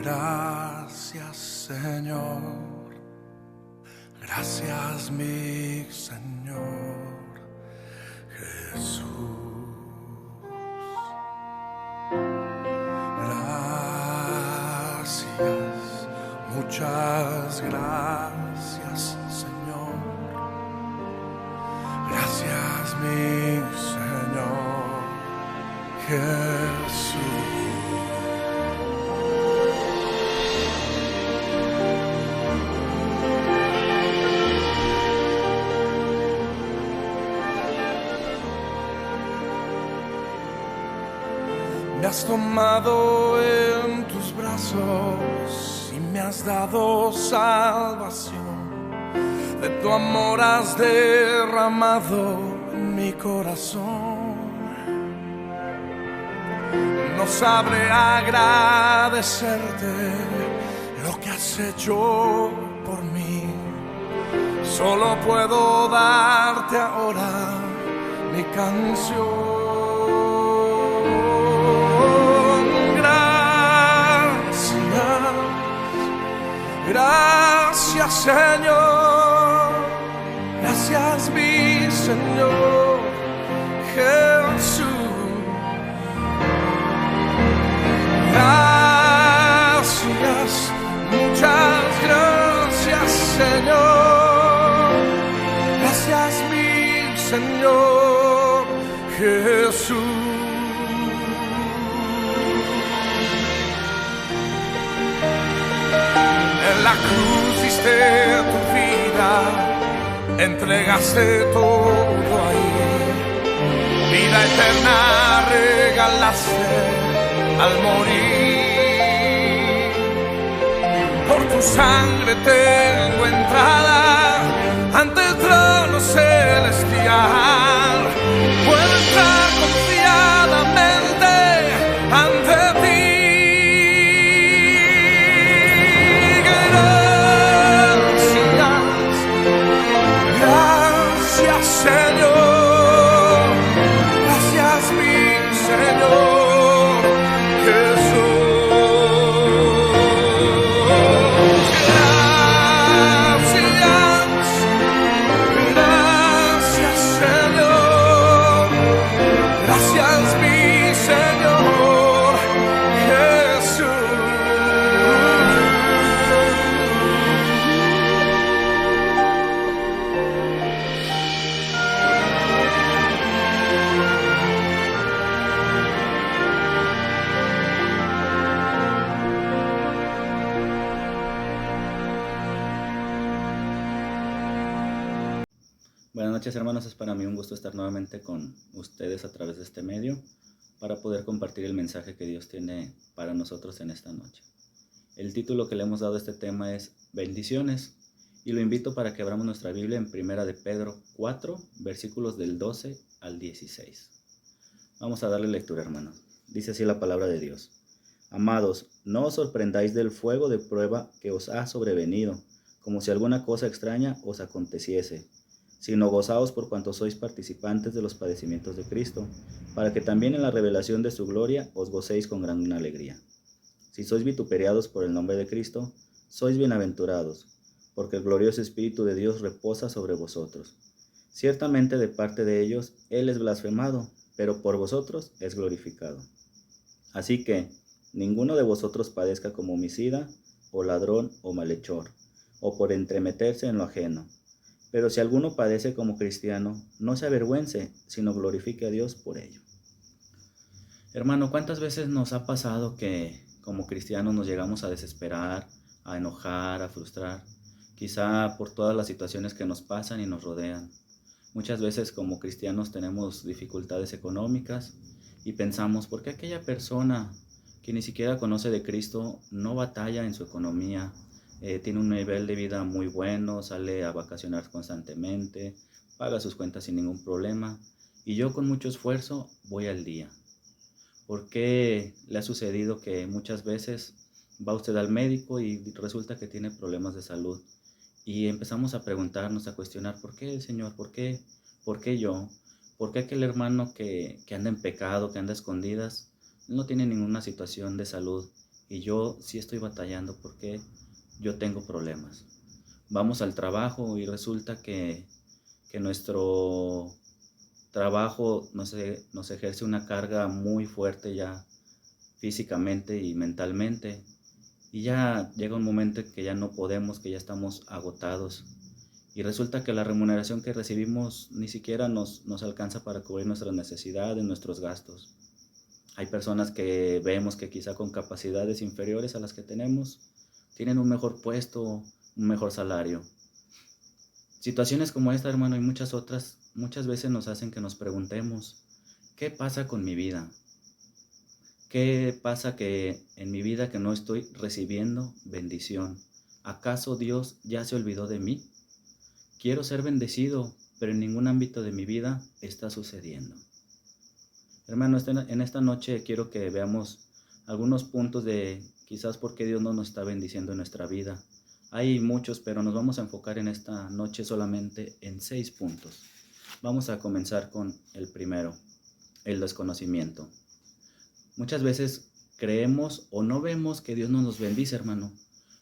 Gracias, Señor. Gracias, mi Señor Jesús. Gracias, muchas gracias, Señor. Gracias, mi Señor Jesús. Me has tomado en tus brazos y me has dado salvación. De tu amor has derramado en mi corazón. No sabré agradecerte lo que has hecho por mí. Solo puedo darte ahora mi canción. Gracias, Señor. Gracias, mi Señor Jesús. Gracias, muchas gracias, Señor. Gracias, mi Señor Jesús. En la cruz diste tu vida, entregaste todo ahí. Vida eterna regalaste al morir. Por tu sangre tengo entrada ante el trono celestial. Puedo entrar confiadamente ante ti. Señor, gracias, mi Señor Jesús. Gracias, Señor. Gracias, mi Señor Jesús. Buenas noches, hermanos, es para mí un gusto estar nuevamente con ustedes a través de este medio para poder compartir el mensaje que Dios tiene para nosotros en esta noche. El título que le hemos dado a este tema es Bendiciones, y lo invito para que abramos nuestra Biblia en 1 de Pedro 4, versículos del 12 al 16. Vamos a darle lectura, hermanos. Dice así la palabra de Dios. Amados, no os sorprendáis del fuego de prueba que os ha sobrevenido, como si alguna cosa extraña os aconteciese, sino gozaos por cuanto sois participantes de los padecimientos de Cristo, para que también en la revelación de su gloria os gocéis con gran alegría. Si sois vituperiados por el nombre de Cristo, sois bienaventurados, porque el glorioso Espíritu de Dios reposa sobre vosotros. Ciertamente de parte de ellos Él es blasfemado, pero por vosotros es glorificado. Así que ninguno de vosotros padezca como homicida, o ladrón, o malhechor, o por entremeterse en lo ajeno. Pero si alguno padece como cristiano, no se avergüence, sino glorifique a Dios por ello. Hermano, ¿cuántas veces nos ha pasado que como cristianos nos llegamos a desesperar, a enojar, a frustrar? Quizá por todas las situaciones que nos pasan y nos rodean. Muchas veces como cristianos tenemos dificultades económicas y pensamos, ¿por qué aquella persona que ni siquiera conoce de Cristo no batalla en su economía? Tiene un nivel de vida muy bueno, sale a vacacionar constantemente, paga sus cuentas sin ningún problema, y yo con mucho esfuerzo voy al día. ¿Por qué le ha sucedido que muchas veces va usted al médico y resulta que tiene problemas de salud? Y empezamos a preguntarnos, a cuestionar, ¿por qué el Señor? ¿Por qué yo? ¿Por qué aquel hermano que anda en pecado, que anda a escondidas, no tiene ninguna situación de salud? y yo sí estoy batallando porque yo tengo problemas. Vamos al trabajo y resulta que nuestro trabajo nos ejerce una carga muy fuerte ya físicamente y mentalmente. Y ya llega un momento en que ya no podemos, que ya estamos agotados. Y resulta que la remuneración que recibimos ni siquiera nos alcanza para cubrir nuestras necesidades, nuestros gastos. Hay personas que vemos que quizá con capacidades inferiores a las que tenemos, tienen un mejor puesto, un mejor salario. Situaciones como esta, hermano, y muchas otras, muchas veces nos hacen que nos preguntemos, ¿qué pasa con mi vida? ¿Qué pasa que en mi vida que no estoy recibiendo bendición? ¿Acaso Dios ya se olvidó de mí? Quiero ser bendecido, pero en ningún ámbito de mi vida está sucediendo. Hermano, en esta noche quiero que veamos algunos puntos de quizás por qué Dios no nos está bendiciendo en nuestra vida. Hay muchos, pero nos vamos a enfocar en esta noche solamente en 6 puntos. Vamos a comenzar con el primero, el desconocimiento. Muchas veces creemos o no vemos que Dios no nos bendice, hermano,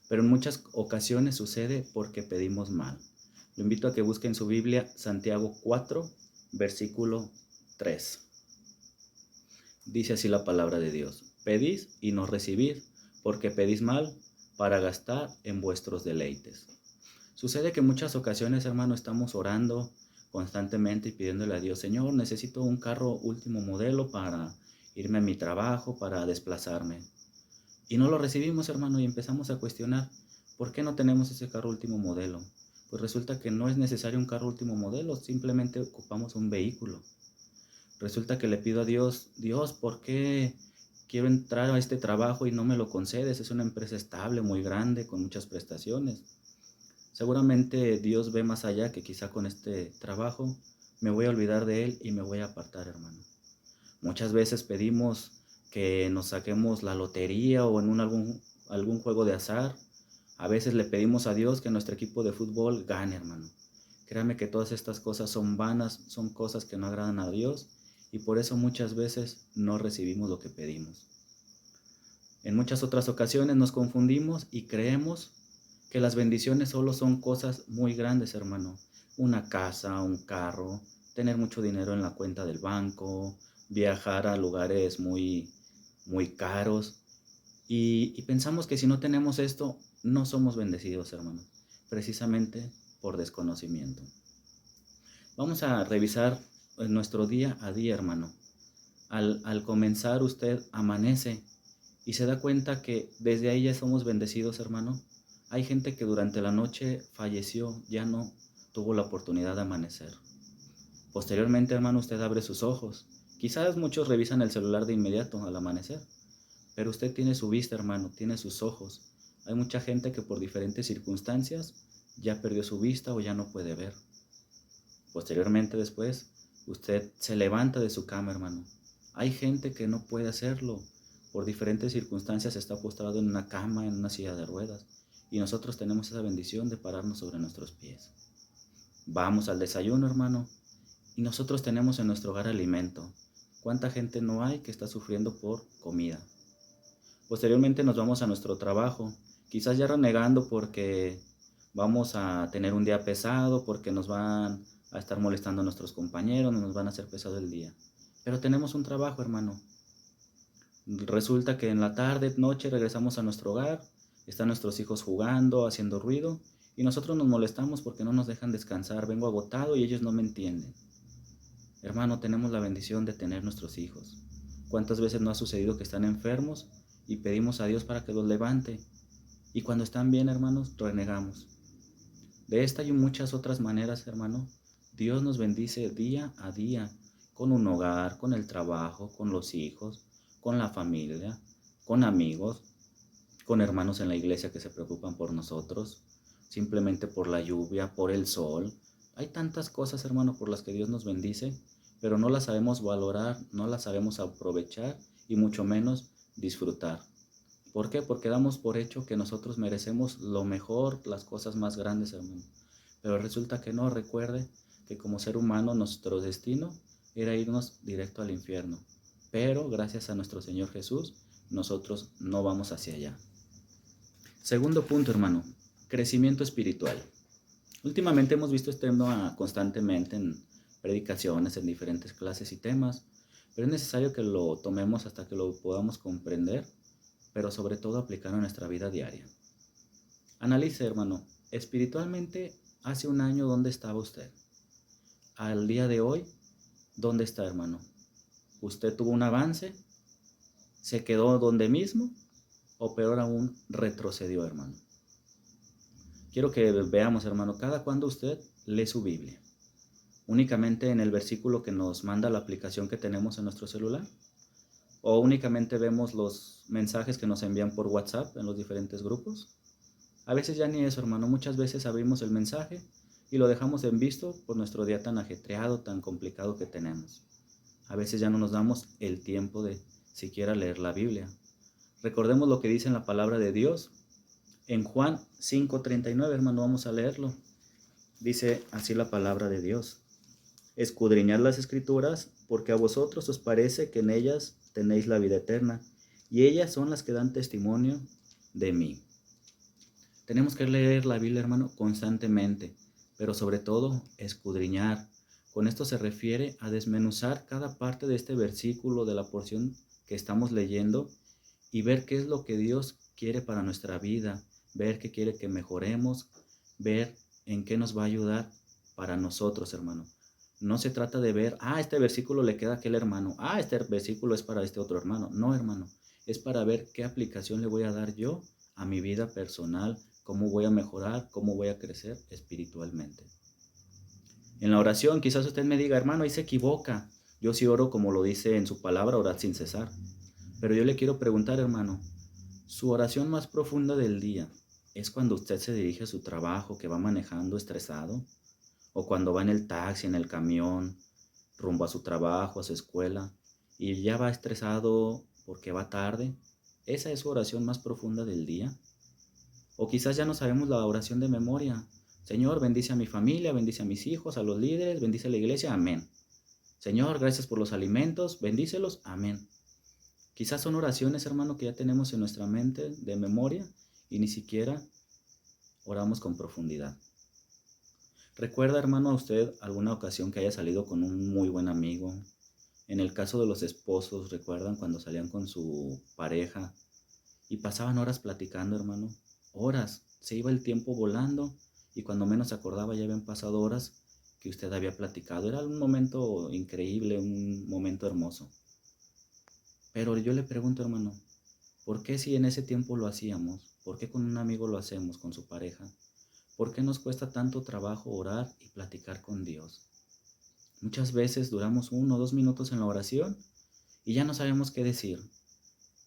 pero en muchas ocasiones sucede porque pedimos mal. Lo invito a que busque en su Biblia Santiago 4, versículo 3. Dice así la palabra de Dios: pedís y no recibís, porque pedís mal para gastar en vuestros deleites. Sucede que en muchas ocasiones, hermano, estamos orando constantemente y pidiéndole a Dios: Señor, necesito un carro último modelo para irme a mi trabajo, para desplazarme. Y no lo recibimos, hermano, y empezamos a cuestionar, ¿por qué no tenemos ese carro último modelo? Pues resulta que no es necesario un carro último modelo, simplemente ocupamos un vehículo. Resulta que le pido a Dios: Dios, ¿por qué quiero entrar a este trabajo y no me lo concedes? Es una empresa estable, muy grande, con muchas prestaciones. Seguramente Dios ve más allá, que quizá con este trabajo me voy a olvidar de Él y me voy a apartar, hermano. Muchas veces pedimos que nos saquemos la lotería o en algún juego de azar. A veces le pedimos a Dios que nuestro equipo de fútbol gane, hermano. Créame que todas estas cosas son vanas, son cosas que no agradan a Dios, y por eso muchas veces no recibimos lo que pedimos. En muchas otras ocasiones nos confundimos y creemos que las bendiciones solo son cosas muy grandes, hermano. Una casa, un carro, tener mucho dinero en la cuenta del banco, viajar a lugares muy caros. Y pensamos que si no tenemos esto, no somos bendecidos, hermano. Precisamente por desconocimiento. Vamos a revisar nuestro día a día, hermano. Al comenzar usted amanece y se da cuenta que desde ahí ya somos bendecidos, hermano. Hay gente que durante la noche falleció, ya no tuvo la oportunidad de amanecer. Posteriormente, hermano, usted abre sus ojos. Quizás muchos revisan el celular de inmediato al amanecer, pero usted tiene su vista, hermano, tiene sus ojos. Hay mucha gente que por diferentes circunstancias ya perdió su vista o ya no puede ver. Posteriormente, después, usted se levanta de su cama, hermano. Hay gente que no puede hacerlo. Por diferentes circunstancias está postrado en una cama, en una silla de ruedas. Y nosotros tenemos esa bendición de pararnos sobre nuestros pies. Vamos al desayuno, hermano. Y nosotros tenemos en nuestro hogar alimento. ¿Cuánta gente no hay que está sufriendo por comida? Posteriormente nos vamos a nuestro trabajo. Quizás ya renegando porque vamos a tener un día pesado, porque nos van a estar molestando a nuestros compañeros, nos van a hacer pesado el día. Pero tenemos un trabajo, hermano. Resulta que en la tarde, noche, regresamos a nuestro hogar, están nuestros hijos jugando, haciendo ruido, y nosotros nos molestamos porque no nos dejan descansar. Vengo agotado y ellos no me entienden. Hermano, tenemos la bendición de tener nuestros hijos. ¿Cuántas veces no ha sucedido que están enfermos y pedimos a Dios para que los levante? Y cuando están bien, hermanos, renegamos. De esta y muchas otras maneras, hermano, Dios nos bendice día a día, con un hogar, con el trabajo, con los hijos, con la familia, con amigos, con hermanos en la iglesia que se preocupan por nosotros, simplemente por la lluvia, por el sol. Hay tantas cosas, hermano, por las que Dios nos bendice, pero no las sabemos valorar, no las sabemos aprovechar y mucho menos disfrutar. ¿Por qué? Porque damos por hecho que nosotros merecemos lo mejor, las cosas más grandes, hermano. Pero resulta que no. Recuerde que como ser humano nuestro destino era irnos directo al infierno. Pero gracias a nuestro Señor Jesús nosotros no vamos hacia allá. Segundo punto, hermano, crecimiento espiritual. Últimamente hemos visto este tema constantemente en predicaciones, en diferentes clases y temas, pero es necesario que lo tomemos hasta que lo podamos comprender, pero sobre todo aplicar a nuestra vida diaria. Analice, hermano, espiritualmente, hace un año, ¿dónde estaba usted? Al día de hoy, ¿dónde está, hermano? ¿Usted tuvo un avance? ¿Se quedó donde mismo? ¿O peor aún, retrocedió, hermano? Quiero que veamos, hermano, cada cuando usted lee su Biblia. ¿Únicamente en el versículo que nos manda la aplicación que tenemos en nuestro celular? ¿O únicamente vemos los mensajes que nos envían por WhatsApp en los diferentes grupos? A veces ya ni eso, hermano. Muchas veces abrimos el mensaje y lo dejamos en visto por nuestro día tan ajetreado, tan complicado que tenemos. A veces ya no nos damos el tiempo de siquiera leer la Biblia. Recordemos lo que dice en la palabra de Dios. En Juan 5:39, hermano, vamos a leerlo. Dice así la palabra de Dios. Escudriñad las Escrituras, porque a vosotros os parece que en ellas tenéis la vida eterna, y ellas son las que dan testimonio de mí. Tenemos que leer la Biblia, hermano, constantemente, pero sobre todo escudriñar. Con esto se refiere a desmenuzar cada parte de este versículo, de la porción que estamos leyendo, y ver qué es lo que Dios quiere para nuestra vida, ver qué quiere que mejoremos, ver en qué nos va a ayudar para nosotros, hermano. No se trata de ver, este versículo le queda a aquel hermano, este versículo es para este otro hermano. No, hermano, es para ver qué aplicación le voy a dar yo a mi vida personal, cómo voy a mejorar, cómo voy a crecer espiritualmente. En la oración, quizás usted me diga, hermano, ahí se equivoca. Yo sí oro como lo dice en su palabra, orar sin cesar. Pero yo le quiero preguntar, hermano, su oración más profunda del día, ¿es cuando usted se dirige a su trabajo, que va manejando estresado? ¿O cuando va en el taxi, en el camión, rumbo a su trabajo, a su escuela, y ya va estresado porque va tarde? ¿Esa es su oración más profunda del día? O quizás ya no sabemos la oración de memoria. Señor, bendice a mi familia, bendice a mis hijos, a los líderes, bendice a la iglesia, amén. Señor, gracias por los alimentos, bendícelos, amén. Quizás son oraciones, hermano, que ya tenemos en nuestra mente de memoria y ni siquiera oramos con profundidad. ¿Recuerda, hermano, a usted alguna ocasión que haya salido con un muy buen amigo? En el caso de los esposos, ¿recuerdan cuando salían con su pareja y pasaban horas platicando, hermano? Horas, se iba el tiempo volando y cuando menos se acordaba ya habían pasado horas que usted había platicado. Era un momento increíble, un momento hermoso. Pero yo le pregunto, hermano, ¿por qué si en ese tiempo lo hacíamos? ¿Por qué con un amigo lo hacemos, con su pareja? ¿Por qué nos cuesta tanto trabajo orar y platicar con Dios? Muchas veces duramos 1 o 2 minutos en la oración y ya no sabemos qué decir.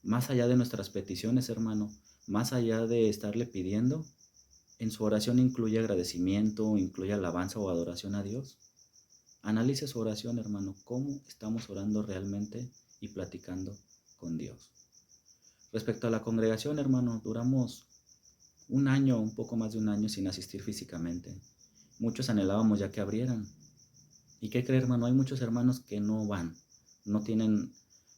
Más allá de nuestras peticiones, hermano, más allá de estarle pidiendo, en su oración incluye agradecimiento, incluye alabanza o adoración a Dios. Analice su oración, hermano, cómo estamos orando realmente y platicando con Dios. Respecto a la congregación, hermano, duramos un año, un poco más de un año sin asistir físicamente. Muchos anhelábamos ya que abrieran. ¿Y qué cree, hermano? Hay muchos hermanos que no van, no tienen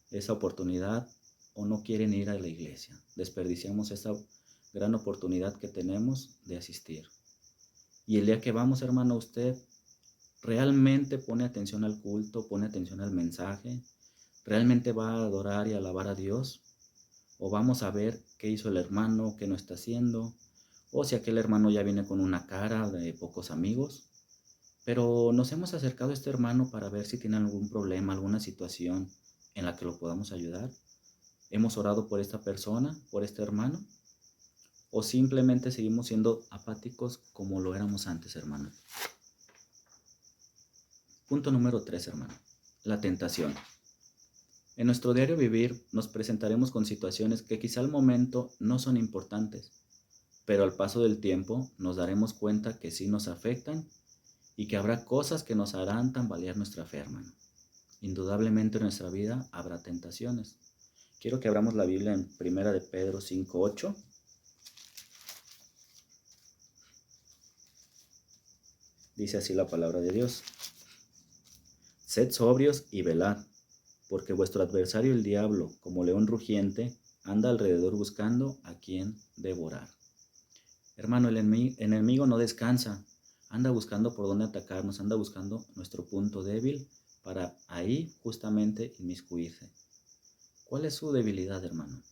esa oportunidad o no quieren ir a la iglesia. Desperdiciamos esa gran oportunidad que tenemos de asistir. Y el día que vamos, hermano, usted realmente pone atención al culto, pone atención al mensaje, realmente va a adorar y alabar a Dios, o vamos a ver qué hizo el hermano, qué no está haciendo, o si aquel hermano ya viene con una cara de pocos amigos. Pero nos hemos acercado a este hermano para ver si tiene algún problema, alguna situación en la que lo podamos ayudar. ¿Hemos orado por esta persona, por este hermano? ¿O simplemente seguimos siendo apáticos como lo éramos antes, hermano? Punto número 3, hermano. La tentación. En nuestro diario vivir nos presentaremos con situaciones que quizá al momento no son importantes, pero al paso del tiempo nos daremos cuenta que sí nos afectan y que habrá cosas que nos harán tambalear nuestra fe, hermano. Indudablemente en nuestra vida habrá tentaciones. Quiero que abramos la Biblia en 1 de Pedro 5:8. Dice así la palabra de Dios. Sed sobrios y velad, porque vuestro adversario el diablo, como león rugiente, anda alrededor buscando a quien devorar. Hermano, el enemigo no descansa, anda buscando por dónde atacarnos, anda buscando nuestro punto débil para ahí justamente inmiscuirse. ¿Cuál es su debilidad, hermano?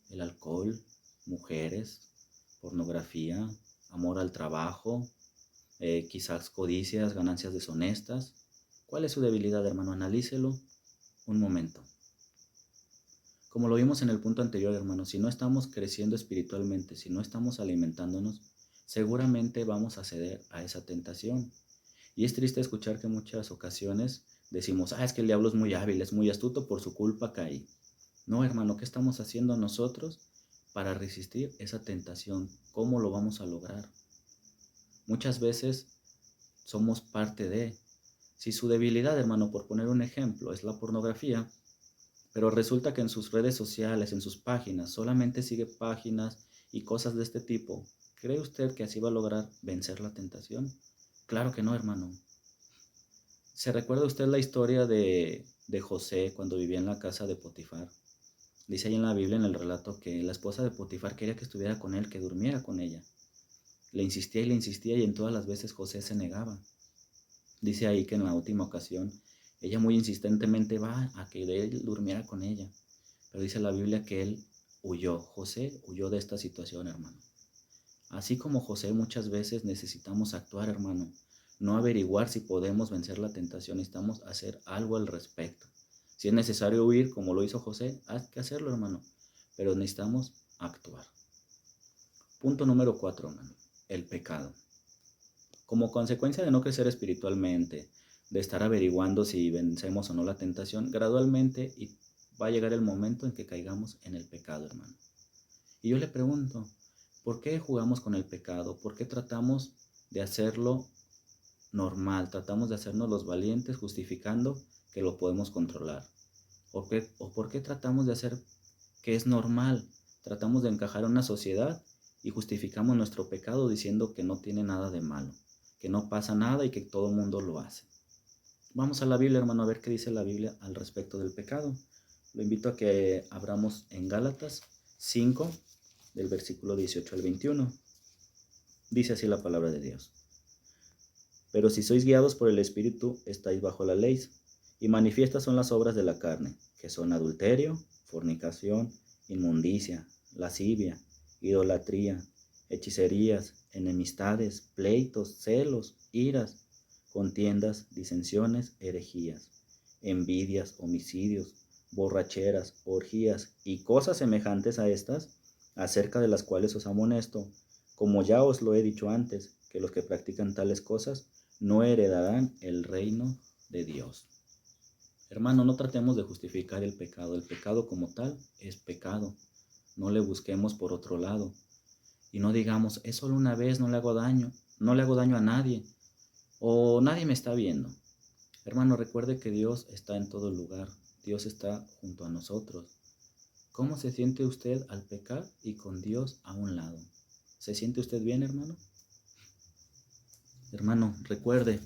El alcohol, mujeres, pornografía, amor al trabajo, quizás codicias, ganancias deshonestas. ¿Cuál es su debilidad, hermano? Analícelo un momento. Como lo vimos en el punto anterior, hermano, si no estamos creciendo espiritualmente, si no estamos alimentándonos, seguramente vamos a ceder a esa tentación. Y es triste escuchar que en muchas ocasiones decimos, es que el diablo es muy hábil, es muy astuto, por su culpa caí. No, hermano, ¿qué estamos haciendo nosotros para resistir esa tentación? ¿Cómo lo vamos a lograr? Muchas veces somos parte de. Si su debilidad, hermano, por poner un ejemplo, es la pornografía, pero resulta que en sus redes sociales, en sus páginas, solamente sigue páginas y cosas de este tipo, ¿cree usted que así va a lograr vencer la tentación? Claro que no, hermano. ¿Se recuerda usted la historia de José cuando vivía en la casa de Potifar? Dice ahí en la Biblia, en el relato, que la esposa de Potifar quería que estuviera con él, que durmiera con ella. Le insistía y en todas las veces José se negaba. Dice ahí que en la última ocasión, ella muy insistentemente va a que él durmiera con ella. Pero dice la Biblia que él huyó. José huyó de esta situación, hermano. Así como José, muchas veces necesitamos actuar, hermano. No averiguar si podemos vencer la tentación, necesitamos hacer algo al respecto. Si es necesario huir, como lo hizo José, hay que hacerlo, hermano. Pero necesitamos actuar. Punto número 4, hermano. El pecado. Como consecuencia de no crecer espiritualmente, de estar averiguando si vencemos o no la tentación, gradualmente va a llegar el momento en que caigamos en el pecado, hermano. Y yo le pregunto, ¿por qué jugamos con el pecado? ¿Por qué tratamos de hacerlo normal? Tratamos de hacernos los valientes justificando que lo podemos controlar. ¿O por qué tratamos de hacer que es normal? Tratamos de encajar en una sociedad y justificamos nuestro pecado diciendo que no tiene nada de malo, que no pasa nada y que todo el mundo lo hace. Vamos a la Biblia, hermano, a ver qué dice la Biblia al respecto del pecado. Lo invito a que abramos en Gálatas 5, del versículo 18 al 21. Dice así la palabra de Dios. Pero si sois guiados por el Espíritu, estáis bajo la ley, y manifiestas son las obras de la carne, que son adulterio, fornicación, inmundicia, lascivia, idolatría, hechicerías, enemistades, pleitos, celos, iras, contiendas, disensiones, herejías, envidias, homicidios, borracheras, orgías y cosas semejantes a estas, acerca de las cuales os amonesto, como ya os lo he dicho antes, que los que practican tales cosas no heredarán el reino de Dios. Hermano, no tratemos de justificar el pecado como tal es pecado, no le busquemos por otro lado, y no digamos, es solo una vez, no le hago daño a nadie, o nadie me está viendo. Hermano, recuerde que Dios está en todo lugar, Dios está junto a nosotros. ¿Cómo se siente usted al pecar y con Dios a un lado? ¿Se siente usted bien, hermano? Hermano, recuerde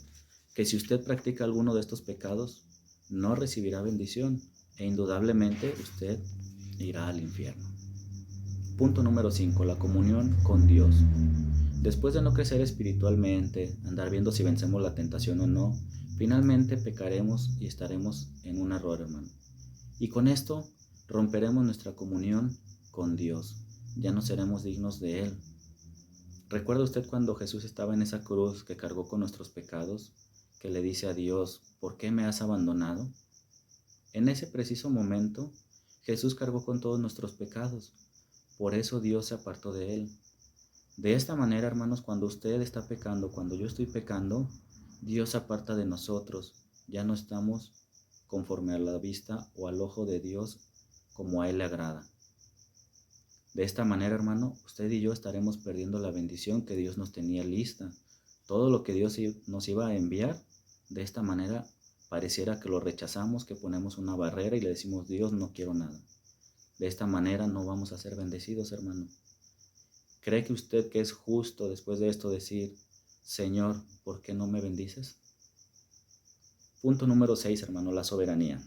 que si usted practica alguno de estos pecados, no recibirá bendición e indudablemente usted irá al infierno. Punto número 5. La comunión con Dios. Después de no crecer espiritualmente, andar viendo si vencemos la tentación o no, finalmente pecaremos y estaremos en un error, hermano. Y con esto romperemos nuestra comunión con Dios. Ya no seremos dignos de Él. ¿Recuerda usted cuando Jesús estaba en esa cruz que cargó con nuestros pecados, que le dice a Dios, ¿por qué me has abandonado? En ese preciso momento, Jesús cargó con todos nuestros pecados. Por eso Dios se apartó de Él. De esta manera, hermanos, cuando usted está pecando, cuando yo estoy pecando, Dios se aparta de nosotros. Ya no estamos conforme a la vista o al ojo de Dios como a Él le agrada. De esta manera, hermano, usted y yo estaremos perdiendo la bendición que Dios nos tenía lista. Todo lo que Dios nos iba a enviar, de esta manera pareciera que lo rechazamos, que ponemos una barrera y le decimos, Dios, no quiero nada. De esta manera no vamos a ser bendecidos, hermano. ¿Cree que usted que es justo después de esto decir, Señor, ¿por qué no me bendices? Punto número 6, hermano, la soberanía.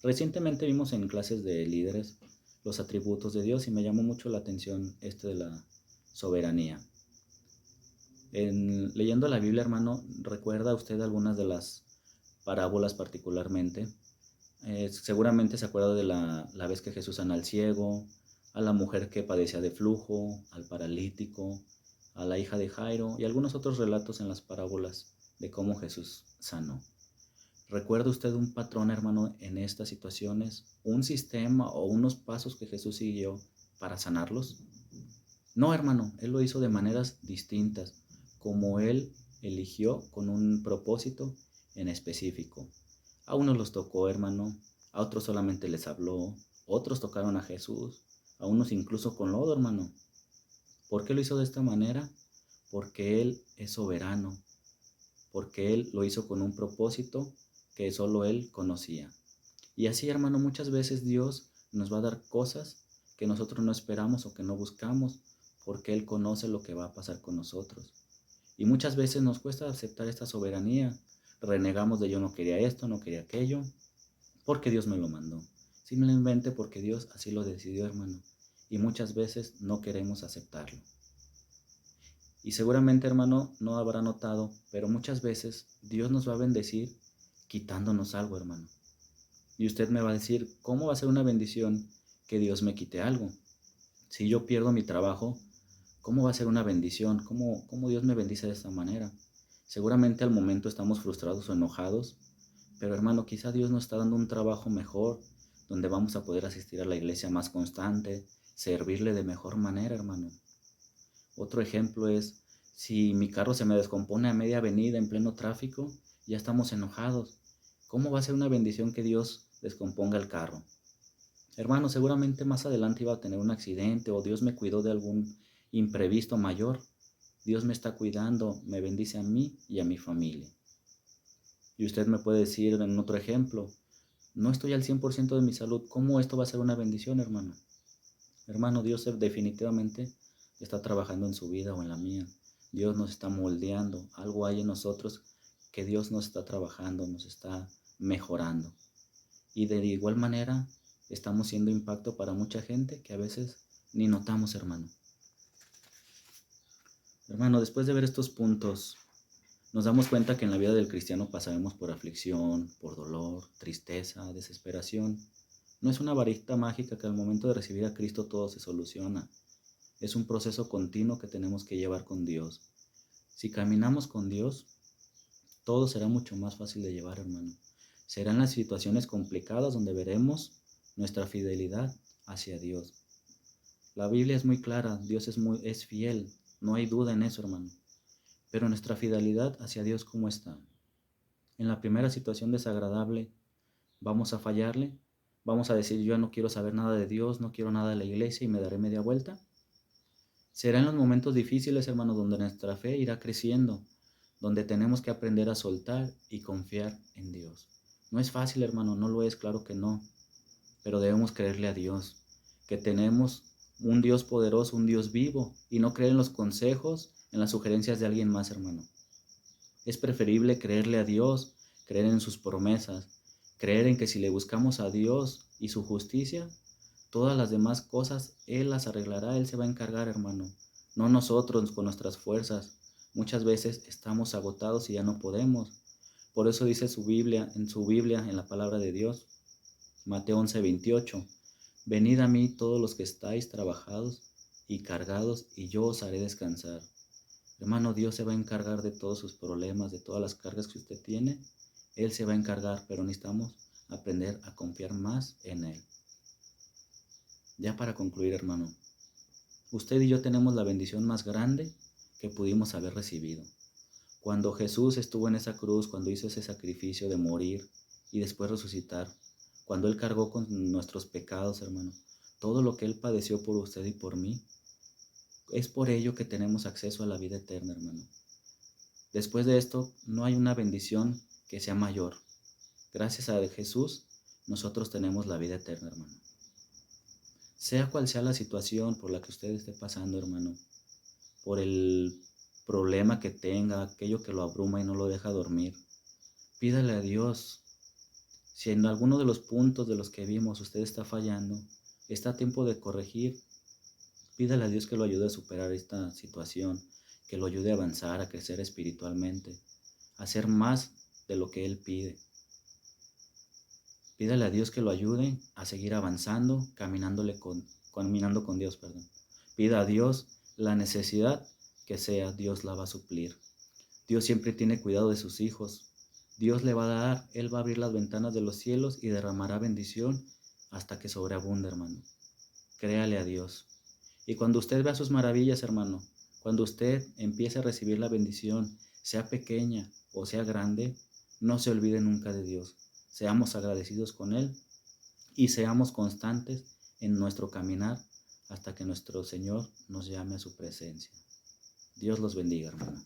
Recientemente vimos en clases de líderes los atributos de Dios y me llamó mucho la atención de la soberanía. Leyendo la Biblia, hermano, ¿recuerda usted algunas de las parábolas particularmente? Seguramente se acuerda de la vez que Jesús sana al ciego, a la mujer que padecía de flujo, al paralítico, a la hija de Jairo y algunos otros relatos en las parábolas de cómo Jesús sanó. ¿Recuerda usted un patrón, hermano, en estas situaciones? ¿Un sistema o unos pasos que Jesús siguió para sanarlos? No, hermano, Él lo hizo de maneras distintas, como Él eligió con un propósito en específico. A unos los tocó, hermano, a otros solamente les habló, otros tocaron a Jesús, a unos incluso con lodo, hermano. ¿Por qué lo hizo de esta manera? Porque Él es soberano, porque Él lo hizo con un propósito que solo Él conocía. Y así, hermano, muchas veces Dios nos va a dar cosas que nosotros no esperamos o que no buscamos, porque Él conoce lo que va a pasar con nosotros. Y muchas veces nos cuesta aceptar esta soberanía. Renegamos de yo no quería esto, no quería aquello, porque Dios me lo mandó. Simplemente porque Dios así lo decidió, hermano. Y muchas veces no queremos aceptarlo. Y seguramente, hermano, no habrá notado, pero muchas veces Dios nos va a bendecir quitándonos algo, hermano. Y usted me va a decir, ¿cómo va a ser una bendición que Dios me quite algo? Si yo pierdo mi trabajo, ¿cómo va a ser una bendición? ¿Cómo Dios me bendice de esta manera? Seguramente al momento estamos frustrados o enojados, pero hermano, quizá Dios nos está dando un trabajo mejor, donde vamos a poder asistir a la iglesia más constante, servirle de mejor manera, hermano. Otro ejemplo es, si mi carro se me descompone a media avenida en pleno tráfico, ya estamos enojados. ¿Cómo va a ser una bendición que Dios descomponga el carro? Hermano, seguramente más adelante iba a tener un accidente o Dios me cuidó de algún imprevisto mayor. Dios me está cuidando, me bendice a mí y a mi familia. Y usted me puede decir en otro ejemplo, no estoy al 100% de mi salud, ¿cómo esto va a ser una bendición, hermano? Hermano, Dios definitivamente está trabajando en su vida o en la mía. Dios nos está moldeando, algo hay en nosotros que Dios nos está trabajando, nos está mejorando. Y de igual manera estamos siendo impacto para mucha gente que a veces ni notamos, hermano. Hermano, después de ver estos puntos, nos damos cuenta que en la vida del cristiano pasaremos por aflicción, por dolor, tristeza, desesperación. No es una varita mágica que al momento de recibir a Cristo todo se soluciona. Es un proceso continuo que tenemos que llevar con Dios. Si caminamos con Dios, todo será mucho más fácil de llevar, hermano. Serán las situaciones complicadas donde veremos nuestra fidelidad hacia Dios. La Biblia es muy clara, Dios es fiel, no hay duda en eso, hermano. Pero nuestra fidelidad hacia Dios, ¿cómo está? En la primera situación desagradable, ¿vamos a fallarle? ¿Vamos a decir, yo no quiero saber nada de Dios, no quiero nada de la iglesia y me daré media vuelta? Será en los momentos difíciles, hermano, donde nuestra fe irá creciendo, donde tenemos que aprender a soltar y confiar en Dios. No es fácil, hermano, no lo es, claro que no, pero debemos creerle a Dios, que tenemos un Dios poderoso, un Dios vivo, y no creer en los consejos, en las sugerencias de alguien más, hermano. Es preferible creerle a Dios, creer en sus promesas, creer en que si le buscamos a Dios y su justicia, todas las demás cosas Él las arreglará, Él se va a encargar, hermano. No nosotros con nuestras fuerzas. Muchas veces estamos agotados y ya no podemos. Por eso dice en su Biblia, en la palabra de Dios, Mateo 11:28, venid a mí todos los que estáis trabajados y cargados, y yo os haré descansar. Hermano, Dios se va a encargar de todos sus problemas, de todas las cargas que usted tiene. Él se va a encargar, pero necesitamos aprender a confiar más en Él. Ya para concluir, hermano, usted y yo tenemos la bendición más grande que pudimos haber recibido. Cuando Jesús estuvo en esa cruz, cuando hizo ese sacrificio de morir y después resucitar, cuando Él cargó con nuestros pecados, hermano, todo lo que Él padeció por usted y por mí, es por ello que tenemos acceso a la vida eterna, hermano. Después de esto, no hay una bendición que sea mayor. Gracias a Jesús, nosotros tenemos la vida eterna, hermano. Sea cual sea la situación por la que usted esté pasando, hermano, por el problema que tenga, aquello que lo abruma y no lo deja dormir, pídale a Dios. Si en alguno de los puntos de los que vimos usted está fallando, Está a tiempo de corregir. Pídale a Dios que lo ayude a superar esta situación, que lo ayude a avanzar, a crecer espiritualmente, a hacer más de lo que Él pide. Pídale a Dios que lo ayude a seguir avanzando, caminando con Dios. Pida a Dios la necesidad que sea, Dios la va a suplir. Dios siempre tiene cuidado de sus hijos. Dios le va a dar, Él va a abrir las ventanas de los cielos y derramará bendición hasta que sobreabunde, hermano. Créale a Dios. Y cuando usted vea sus maravillas, hermano, cuando usted empiece a recibir la bendición, sea pequeña o sea grande, no se olvide nunca de Dios. Seamos agradecidos con Él y seamos constantes en nuestro caminar hasta que nuestro Señor nos llame a su presencia. Dios los bendiga, hermano.